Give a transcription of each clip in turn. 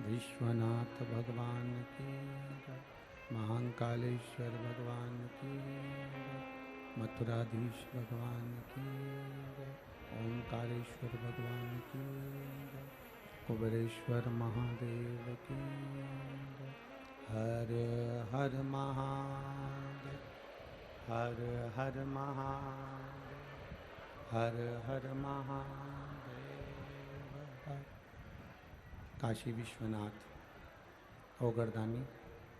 विश्वनाथ भगवान की जय। महाकालेश्वर भगवान की जय। मथुराधीश भगवान की जय। ओंकारेश्वर भगवान की जय। कुबेरेश्वर महादेव की जय। हर हर महादेव, हर हर महादेव, हर हर महादेव। काशी विश्वनाथ, ओगरदानी,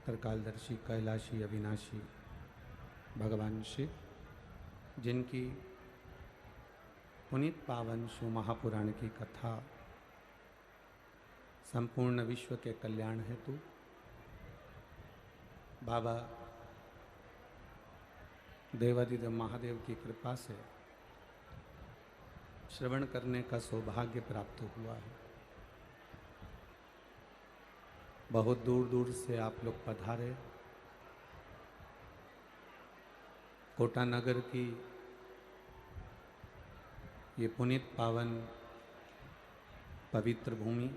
त्रिकालदर्शी, कैलाशी, अविनाशी भगवान शिव, जिनकी पुनीत पावन शिव महापुराण की कथा संपूर्ण विश्व के कल्याण हेतु बाबा देवादिदेव महादेव की कृपा से श्रवण करने का सौभाग्य प्राप्त हुआ है। बहुत दूर दूर से आप लोग पधारे। कोटा नगर की ये पुनीत पावन पवित्र भूमि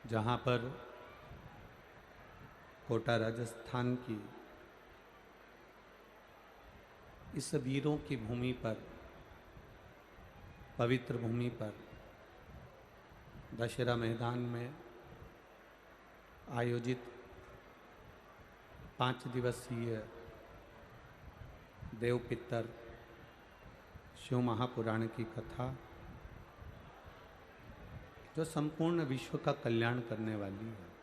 जहाँ पर कोटा राजस्थान की इस वीरों की भूमि पर, पवित्र भूमि पर दशहरा मैदान में आयोजित 5 दिवसीय देव पितर शिव महापुराण की कथा, जो संपूर्ण विश्व का कल्याण करने वाली है,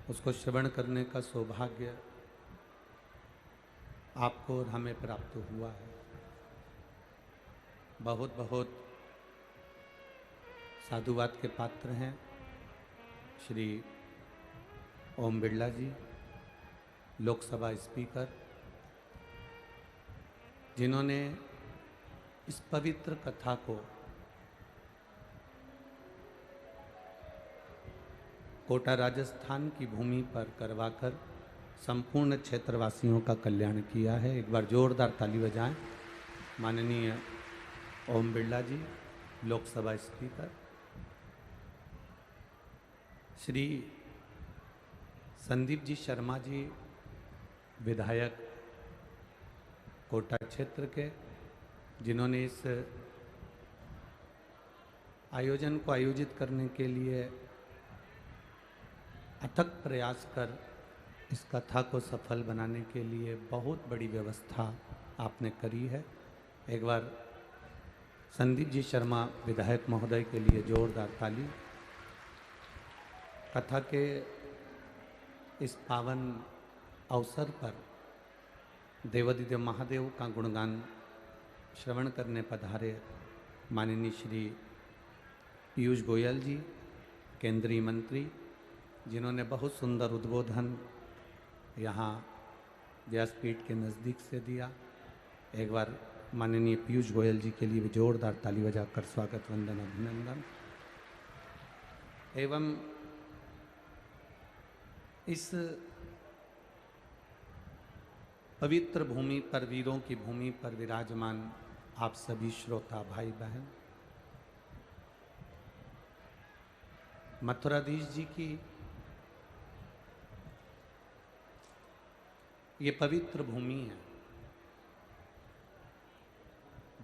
उसको श्रवण करने का सौभाग्य आपको और हमें प्राप्त हुआ है। बहुत बहुत साधुवाद के पात्र हैं श्री ओम बिरला जी, लोकसभा स्पीकर, जिन्होंने इस पवित्र कथा को कोटा राजस्थान की भूमि पर करवाकर संपूर्ण क्षेत्रवासियों का कल्याण किया है। एक बार जोरदार ताली बजाएं माननीय ओम बिरला जी, लोकसभा स्पीकर, श्री संदीप जी शर्मा जी, विधायक कोटा क्षेत्र के, जिन्होंने इस आयोजन को आयोजित करने के लिए अथक प्रयास कर इस कथा को सफल बनाने के लिए बहुत बड़ी व्यवस्था आपने करी है। एक बार संदीप जी शर्मा विधायक महोदय के लिए जोरदार ताली। कथा के इस पावन अवसर पर देवादिदेव महादेव का गुणगान श्रवण करने पधारे माननीय श्री पीयूष गोयल जी, केंद्रीय मंत्री, जिन्होंने बहुत सुंदर उद्बोधन यहाँ व्यासपीठ के नज़दीक से दिया। एक बार माननीय पीयूष गोयल जी के लिए भी जोरदार ताली बजाकर स्वागत, वंदन, अभिनंदन। एवं इस पवित्र भूमि पर, वीरों की भूमि पर विराजमान आप सभी श्रोता भाई बहन, मथुराधीश जी की ये पवित्र भूमि है,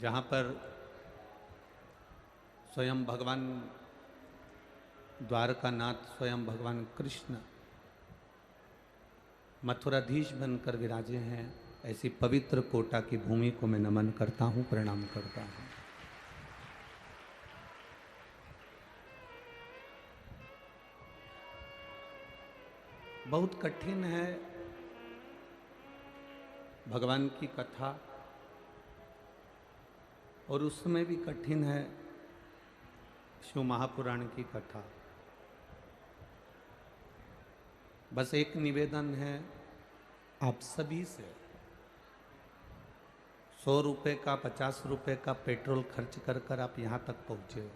जहाँ पर स्वयं भगवान द्वारकानाथ, स्वयं भगवान कृष्ण मथुराधीश बनकर विराजे हैं। ऐसी पवित्र कोटा की भूमि को मैं नमन करता हूँ, प्रणाम करता हूँ। बहुत कठिन है भगवान की कथा, और उसमें भी कठिन है शिव महापुराण की कथा। बस एक निवेदन है आप सभी से, 100 रुपये का, 50 रुपये का पेट्रोल खर्च कर कर आप यहाँ तक पहुँचे हो।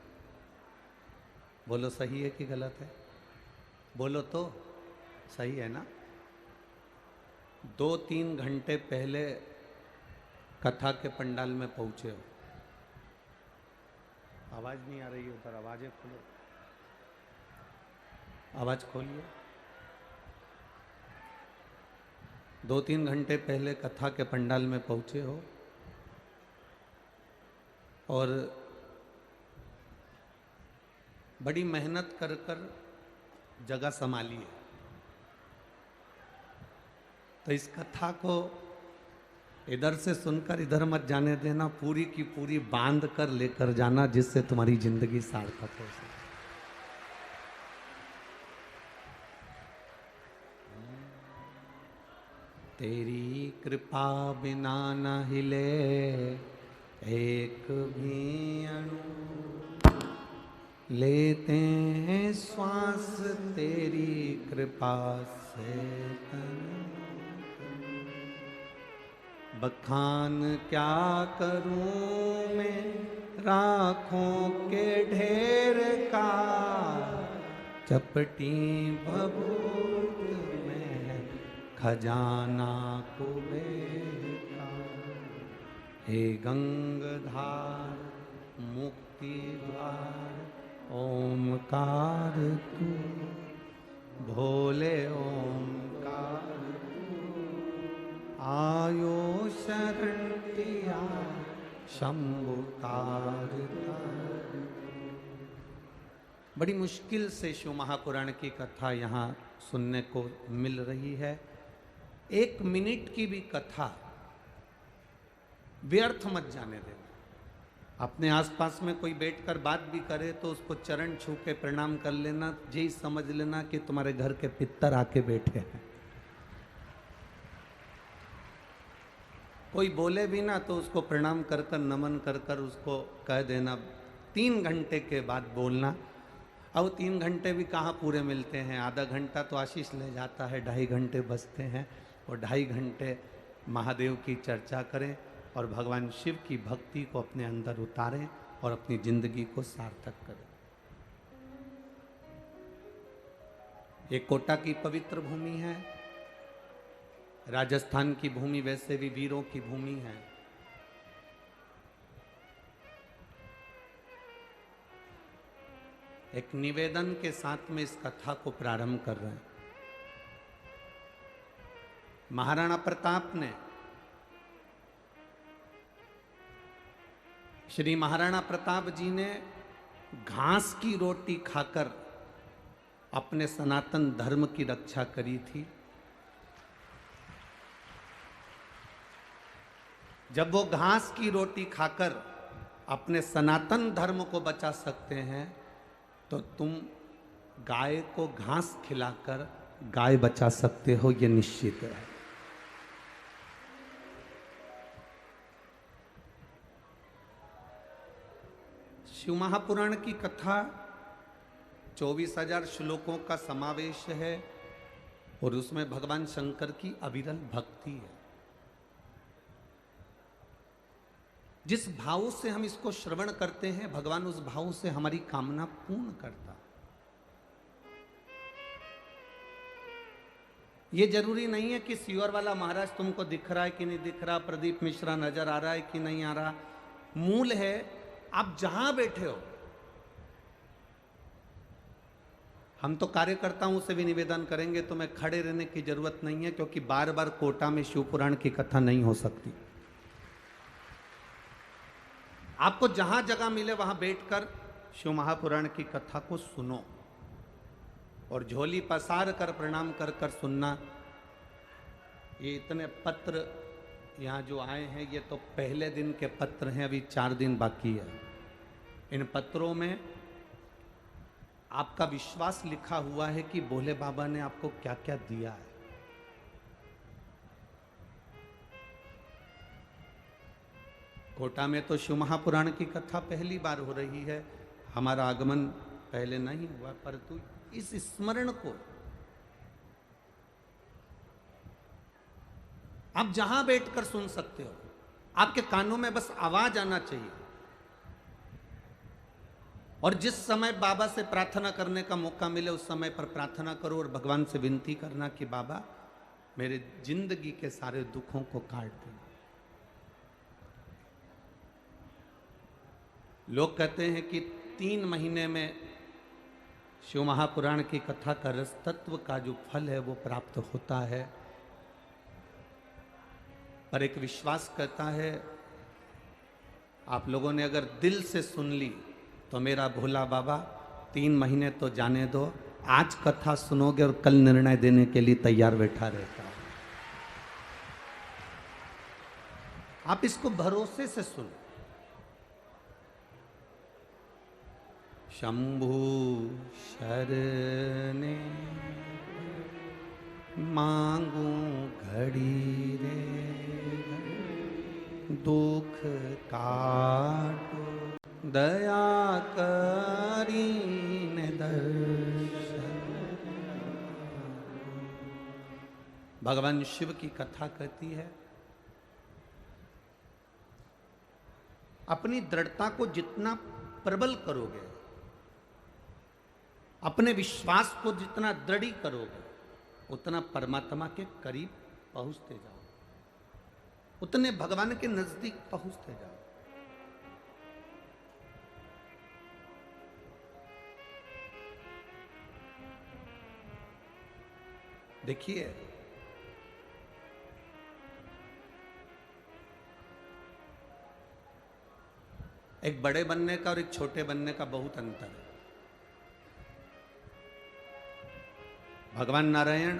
बोलो सही है कि गलत है? बोलो तो सही है ना? 2-3 घंटे पहले कथा के पंडाल में पहुँचे हो, आवाज नहीं आ रही है उधर, आवाजें खोलो, आवाज खोलिए। 2-3 घंटे पहले कथा के पंडाल में पहुंचे हो और बड़ी मेहनत कर कर जगह संभाली है, तो इस कथा को इधर से सुनकर इधर मत जाने देना, पूरी की पूरी बांध कर लेकर जाना, जिससे तुम्हारी जिंदगी सार्थक हो सके। तेरी कृपा बिना न हिले एक भी अणु, लेते हैं श्वास तेरी कृपा से तन। बखान क्या करूं मैं राखों के ढेर का, चपटी भभूत में खजाना कुबेर का। हे गंगधार मुक्ति द्वार ओमकार तू, भोले ओमकार आयो शरण दिया शंभु तार तार। बड़ी मुश्किल से शिव महापुराण की कथा यहाँ सुनने को मिल रही है। 1 मिनट की भी कथा व्यर्थ मत जाने देना। अपने आसपास में कोई बैठकर बात भी करे तो उसको चरण छू के प्रणाम कर लेना, यही समझ लेना कि तुम्हारे घर के पितर आके बैठे हैं। कोई बोले भी ना तो उसको प्रणाम कर कर नमन कर कर उसको कह देना। 3 घंटे के बाद बोलना। अब 3 घंटे भी कहाँ पूरे मिलते हैं, आधा घंटा तो आशीष ले जाता है, 2.5 घंटे बचते हैं, और 2.5 घंटे महादेव की चर्चा करें और भगवान शिव की भक्ति को अपने अंदर उतारें और अपनी जिंदगी को सार्थक करें। ये कोटा की पवित्र भूमि है, राजस्थान की भूमि वैसे भी वीरों की भूमि है। एक निवेदन के साथ में इस कथा को प्रारंभ कर रहे हैं। महाराणा प्रताप ने, श्री महाराणा प्रताप जी ने घास की रोटी खाकर अपने सनातन धर्म की रक्षा करी थी। जब वो घास की रोटी खाकर अपने सनातन धर्म को बचा सकते हैं तो तुम गाय को घास खिलाकर गाय बचा सकते हो, ये निश्चित है। शिव महापुराण की कथा 24,000 श्लोकों का समावेश है और उसमें भगवान शंकर की अविरल भक्ति है। जिस भाव से हम इसको श्रवण करते हैं, भगवान उस भाव से हमारी कामना पूर्ण करता। ये जरूरी नहीं है कि सीवर वाला महाराज तुमको दिख रहा है कि नहीं दिख रहा, प्रदीप मिश्रा नजर आ रहा है कि नहीं आ रहा। मूल है आप जहां बैठे हो। हम तो कार्यकर्ताओं से भी निवेदन करेंगे, तुम्हें खड़े रहने की जरूरत नहीं है, क्योंकि बार बार कोटा में शिव पुराण की कथा नहीं हो सकती। आपको जहां जगह मिले वहां बैठकर शिव महापुराण की कथा को सुनो और झोली पसार कर प्रणाम कर कर सुनना। ये इतने पत्र यहाँ जो आए हैं, ये तो पहले दिन के पत्र हैं, अभी 4 दिन बाकी है। इन पत्रों में आपका विश्वास लिखा हुआ है कि भोले बाबा ने आपको क्या क्या दिया है। कोटा में तो शिव महापुराण की कथा पहली बार हो रही है। हमारा आगमन पहले नहीं हुआ, परंतु इस स्मरण को आप जहां बैठकर सुन सकते हो। आपके कानों में बस आवाज आना चाहिए। और जिस समय बाबा से प्रार्थना करने का मौका मिले उस समय पर प्रार्थना करो और भगवान से विनती करना कि बाबा मेरे जिंदगी के सारे दुखों को काट दो। लोग कहते हैं कि 3 महीने में शिव महापुराण की कथा का रस तत्व का जो फल है वो प्राप्त होता है। पर एक विश्वास कहता है, आप लोगों ने अगर दिल से सुन ली तो मेरा भोला बाबा 3 महीने तो जाने दो, आज कथा सुनोगे और कल निर्णय देने के लिए तैयार बैठा रहता है। आप इसको भरोसे से सुनो। शंभु शरणे मांगू घड़ी रे, दुख काटो दया करीने दर्शन। भगवान शिव की कथा कहती है, अपनी दृढ़ता को जितना प्रबल करोगे, अपने विश्वास को जितना दृढ़ करोगे, उतना परमात्मा के करीब पहुंचते जाओ, उतने भगवान के नजदीक पहुंचते जाओ। देखिए, एक बड़े बनने का और एक छोटे बनने का बहुत अंतर है। भगवान नारायण,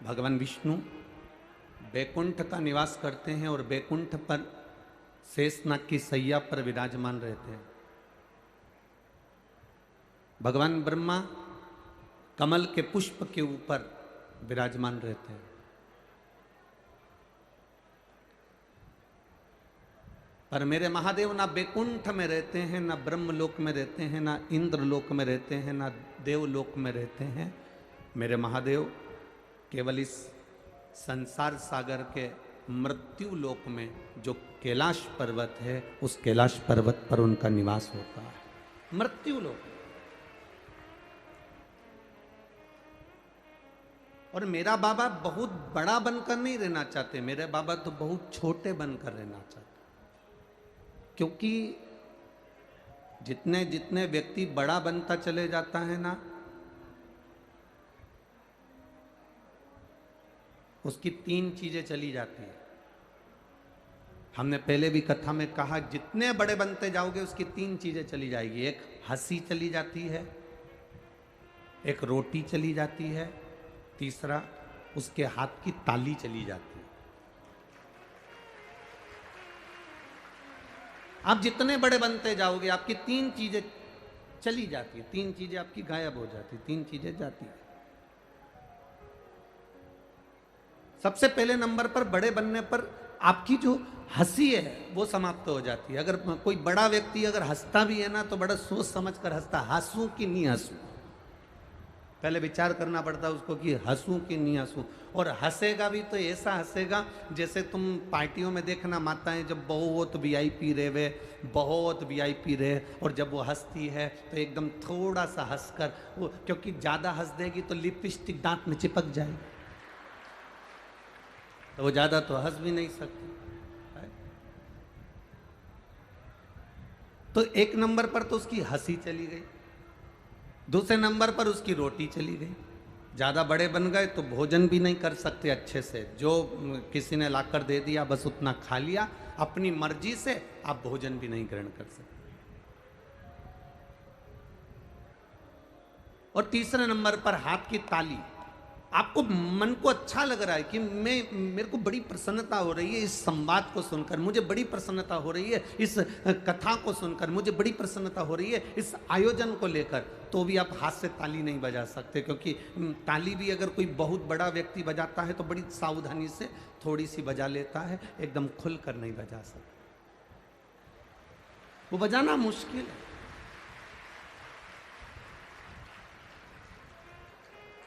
भगवान विष्णु बैकुंठ का निवास करते हैं और बैकुंठ पर शेषनाग की सैया पर विराजमान रहते हैं। भगवान ब्रह्मा कमल के पुष्प के ऊपर विराजमान रहते हैं। पर मेरे महादेव ना बैकुंठ में रहते हैं, ना ब्रह्मलोक में रहते हैं, ना इंद्रलोक में रहते हैं, ना देवलोक में रहते हैं। मेरे महादेव केवल इस संसार सागर के मृत्यु लोक में जो कैलाश पर्वत है, उस कैलाश पर्वत पर उनका निवास होता है। मृत्यु लोक। और मेरा बाबा बहुत बड़ा बनकर नहीं रहना चाहते, मेरे बाबा तो बहुत छोटे बनकर रहना चाहते। क्योंकि जितने जितने व्यक्ति बड़ा बनता चले जाता है ना, उसकी 3 चीजें चली जाती है। हमने पहले भी कथा में कहा, जितने बड़े बनते जाओगे उसकी 3 चीजें चली जाएगी। एक हंसी चली जाती है, एक रोटी चली जाती है, तीसरा उसके हाथ की ताली चली जाती है। आप जितने बड़े बनते जाओगे आपकी 3 चीजें चली जाती है, 3 चीजें आपकी गायब हो जाती, 3 चीजें जाती है। सबसे पहले नंबर पर बड़े बनने पर आपकी जो हंसी है वो समाप्त हो जाती है। अगर कोई बड़ा व्यक्ति अगर हंसता भी है ना, तो बड़ा सोच समझ कर हंसता, हंसूं कि नहीं हंसूं, पहले विचार करना पड़ता है उसको कि हंसूं कि नहीं हंसूं। और हंसेगा भी तो ऐसा हंसेगा जैसे तुम पार्टियों में देखना, माताएं जब बहुत वीआईपी रहे, वे बहुत वीआईपी रहे, और जब वो हंसती है तो एकदम थोड़ा सा हंसकर वो, क्योंकि ज़्यादा हंस देगी तो लिपस्टिक दांत में चिपक जाएगी, तो वो ज़्यादा तो हंस भी नहीं सकती। तो एक नंबर पर तो उसकी हंसी चली गई, दूसरे नंबर पर उसकी रोटी चली गई। ज़्यादा बड़े बन गए तो भोजन भी नहीं कर सकते अच्छे से, जो किसी ने लाकर दे दिया बस उतना खा लिया, अपनी मर्जी से आप भोजन भी नहीं ग्रहण कर सकते। और तीसरे नंबर पर हाथ की ताली। आपको मन को अच्छा लग रहा है कि मेरे को बड़ी प्रसन्नता हो रही है इस संवाद को सुनकर, मुझे बड़ी प्रसन्नता हो रही है इस कथा को सुनकर, मुझे बड़ी प्रसन्नता हो रही है इस आयोजन को लेकर, तो भी आप हाथ से ताली नहीं बजा सकते। क्योंकि ताली भी अगर कोई बहुत बड़ा व्यक्ति बजाता है तो बड़ी सावधानी से थोड़ी सी बजा लेता है, एकदम खुल कर नहीं बजा सकता, वो बजाना मुश्किल है।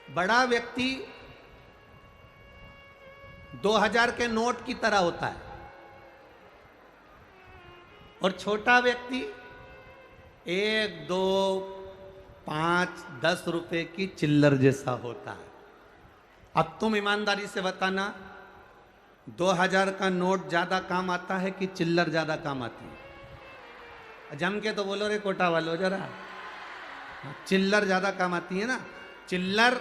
बड़ा व्यक्ति 2000 के नोट की तरह होता है और छोटा व्यक्ति 1, 2, 5, 10 रुपए की चिल्लर जैसा होता है। अब तुम ईमानदारी से बताना, 2000 का नोट ज्यादा काम आता है कि चिल्लर ज्यादा काम आती है? जम के तो बोलो रे कोटा वालो जरा। चिल्लर ज्यादा काम आती है ना। चिल्लर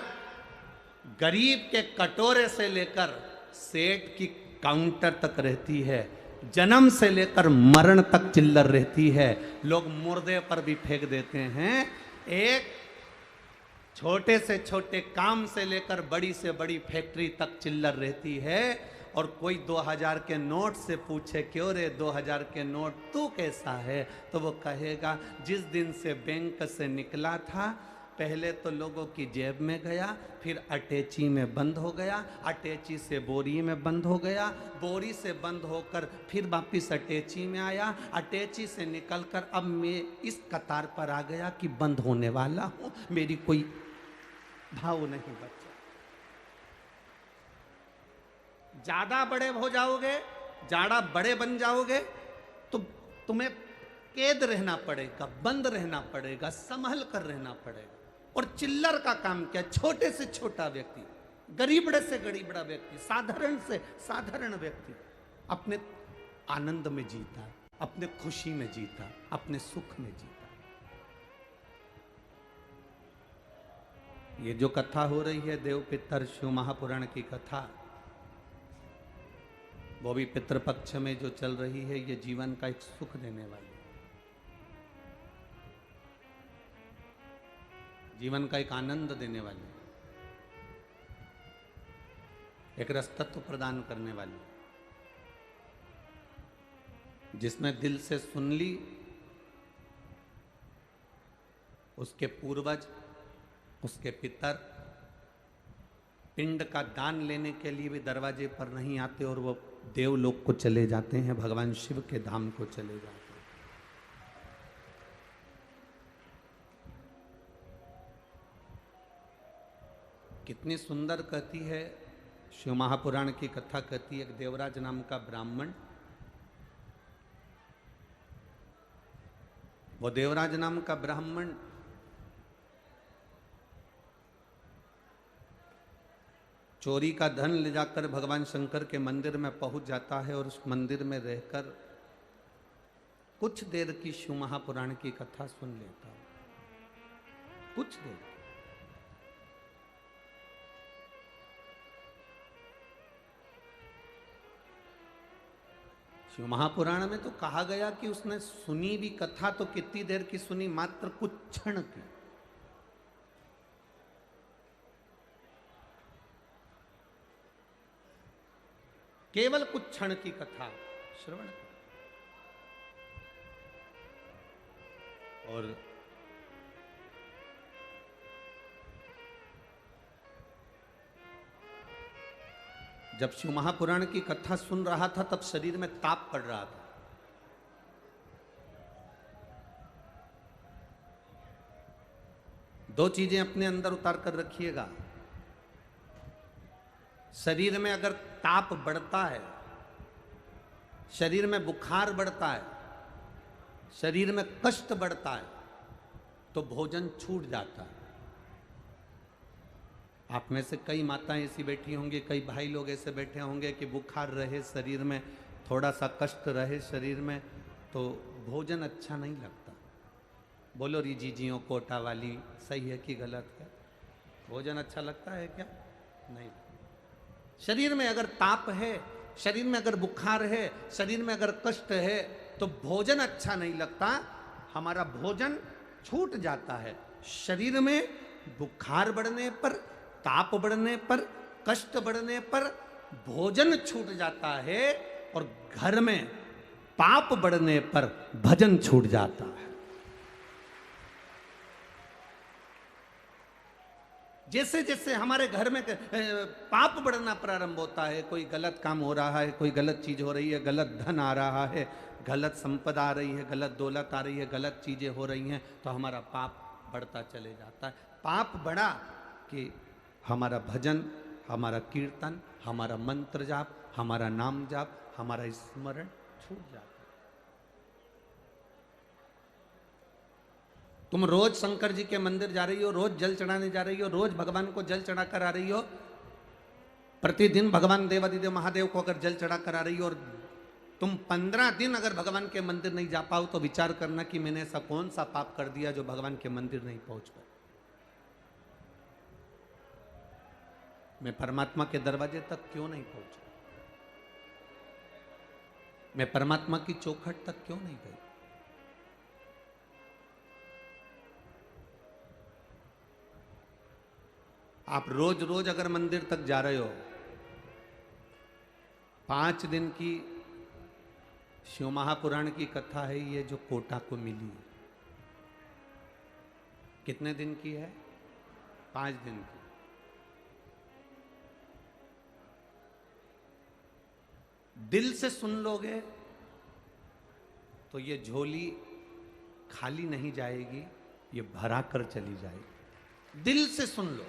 गरीब के कटोरे से लेकर सेठ की काउंटर तक रहती है, जन्म से लेकर मरण तक चिल्लर रहती है। लोग मुर्दे पर भी फेंक देते हैं। एक छोटे से छोटे काम से लेकर बड़ी से बड़ी फैक्ट्री तक चिल्लर रहती है। और कोई 2000 के नोट से पूछे क्यों रे 2000 के नोट तू कैसा है, तो वो कहेगा जिस दिन से बैंक से निकला था पहले तो लोगों की जेब में गया, फिर अटैची में बंद हो गया, अटैची से बोरी में बंद हो गया, बोरी से बंद होकर फिर वापिस अटैची में आया, अटैची से निकलकर अब मैं इस कतार पर आ गया कि बंद होने वाला हूँ, मेरी कोई भाव नहीं बचा। ज्यादा बड़े हो जाओगे, ज्यादा बड़े बन जाओगे तो तुम्हें कैद रहना पड़ेगा, बंद रहना पड़ेगा, संभल कर रहना पड़ेगा। और चिल्लर का काम क्या? छोटे से छोटा व्यक्ति, गरीबड़े से गरीबड़ा व्यक्ति, साधारण से साधारण व्यक्ति अपने आनंद में जीता, अपने खुशी में जीता, अपने सुख में जीता। ये जो कथा हो रही है देव पितर शिव महापुराण की कथा, वो भी पितृपक्ष में जो चल रही है, ये जीवन का एक सुख देने वाली, जीवन का एक आनंद देने वाली, एक रसतत्व प्रदान करने वाली, जिसमें दिल से सुन ली, उसके पूर्वज, उसके पितर पिंड का दान लेने के लिए भी दरवाजे पर नहीं आते और वो देवलोक को चले जाते हैं, भगवान शिव के धाम को चले जाते हैं। कितनी सुंदर कहती है शिव महापुराण की कथा, कहती है एक देवराज नाम का ब्राह्मण, वो देवराज नाम का ब्राह्मण चोरी का धन ले जाकर भगवान शंकर के मंदिर में पहुंच जाता है और उस मंदिर में रहकर कुछ देर की शिव महापुराण की कथा सुन लेता है, कुछ देर। शिव महापुराण में तो कहा गया कि उसने सुनी भी कथा तो कितनी देर की सुनी, मात्र कुछ क्षण की। केवल कुछ क्षण की कथा श्रवण। और जब शिव महापुराण की कथा सुन रहा था तब शरीर में ताप पड़ रहा था। दो चीजें अपने अंदर उतार कर रखिएगा। शरीर में अगर ताप बढ़ता है, शरीर में बुखार बढ़ता है, शरीर में कष्ट बढ़ता है, तो भोजन छूट जाता है। आप में से कई माताएं ऐसी बैठी होंगी, कई भाई लोग ऐसे बैठे होंगे कि बुखार रहे शरीर में, थोड़ा सा कष्ट रहे शरीर में, तो भोजन अच्छा नहीं लगता। बोलो रिजीजियों कोटा वाली, सही है कि गलत है? भोजन अच्छा लगता है क्या? नहीं। शरीर में अगर ताप है, शरीर में अगर बुखार है, शरीर में अगर कष्ट है, तो भोजन अच्छा नहीं लगता, हमारा भोजन छूट जाता है। शरीर में बुखार बढ़ने पर, ताप बढ़ने पर, कष्ट बढ़ने पर भोजन छूट जाता है, और घर में पाप बढ़ने पर भजन छूट जाता है। जैसे जैसे हमारे घर में पाप बढ़ना प्रारंभ होता है, कोई गलत काम हो रहा है, कोई गलत चीज हो रही है, गलत धन आ रहा है, गलत संपदा आ रही है, गलत दौलत आ रही है, गलत चीजें हो रही हैं, तो हमारा पाप बढ़ता चले जाता है। पाप बढ़ा कि हमारा भजन, हमारा कीर्तन, हमारा मंत्र जाप, हमारा नाम जाप, हमारा स्मरण छूट जाता है। तुम रोज शंकर जी के मंदिर जा रही हो, रोज जल चढ़ाने जा रही हो, रोज भगवान को जल चढ़ा कर आ रही हो, प्रतिदिन भगवान देवादिदेव महादेव को अगर जल चढ़ा कर आ रही हो, और तुम 15 दिन अगर भगवान के मंदिर नहीं जा पाओ तो विचार करना कि मैंने ऐसा कौन सा पाप कर दिया जो भगवान के मंदिर नहीं पहुंच पाए। मैं परमात्मा के दरवाजे तक क्यों नहीं पहुंचा? मैं परमात्मा की चौखट तक क्यों नहीं गई? आप रोज रोज अगर मंदिर तक जा रहे हो, 5 दिन की शिव महापुराण की कथा है ये जो कोटा को मिली है। कितने दिन की है? 5 दिन की। दिल से सुन लोगे तो ये झोली खाली नहीं जाएगी, ये भरा कर चली जाएगी। दिल से सुन लो।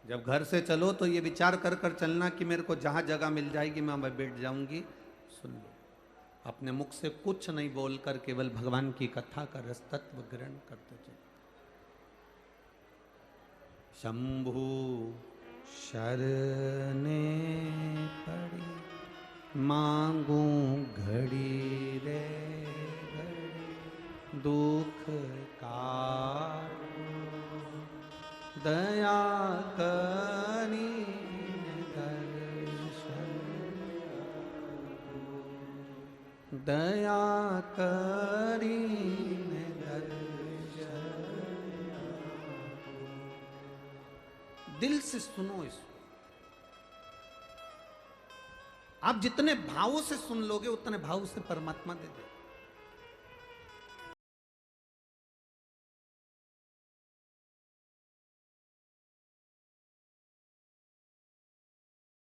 जब घर से चलो तो ये विचार कर कर चलना कि मेरे को जहां जगह मिल जाएगी मैं वहां बैठ जाऊंगी। सुन लो। अपने मुख से कुछ नहीं बोलकर केवल भगवान की कथा का रस तत्व ग्रहण करते चलो। शंभु शरणे पड़ी मांगू घड़ी रे घड़ी दुख काटू दया करी दर्शन दया करी दिल से सुनो इसको। आप जितने भावों से सुन लोगे उतने भाव से परमात्मा दे दे।